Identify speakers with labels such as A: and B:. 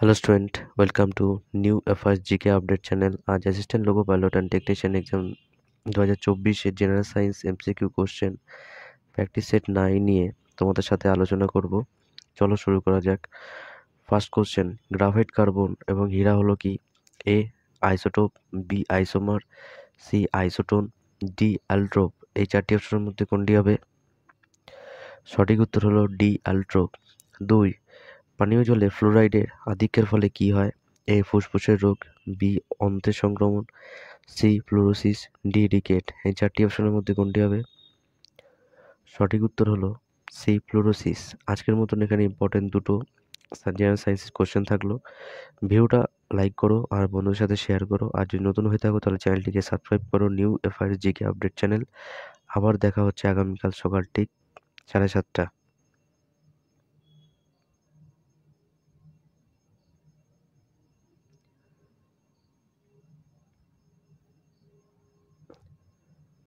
A: Hello student, welcome to new FS GK update channel। आज assistant loco pilot and technician exam 2024 এর general science MCQ question practice set 9 নিয়ে তোমাদের সাথে আলোচনা করব। চলো শুরু করা যাক। ফার্স্ট কোশ্চেন, গ্রাফাইট কার্বন এবং হীরা হলো কি? A isotope, B isomer, C isotone, D allotrope. এই চারটি অপশনের মধ্যে কোনটি হবে? সঠিক উত্তর হলো ডি অ্যালট্রোপ। 2, পানীয় জলে ফ্লোরাইডের আধিক্যের ফলে কি হয়? এ ফুসফুসের রোগ, বি অন্ত্রের সংক্রমণ, সি ফ্লোরোসিস, ডি রিকেট। এই চারটি অপশনের মধ্যে কোনটি হবে? সঠিক উত্তর হলো সি ফ্লোরোসিস। আজকের মতন এখানে ইম্পর্টেন্ট দুটো জেনারেল সায়েন্স কোশ্চেন থাকলো। ভিডিওটা লাইক করো আর বন্ধুদের সাথে শেয়ার করো। আর যদি নতুন হয়ে থাকো তাহলে চ্যানেলটিকে সাবস্ক্রাইব করো, new FIR GK update channel. আবার দেখা হচ্ছে আগামীকাল সকাল ঠিক 7:30।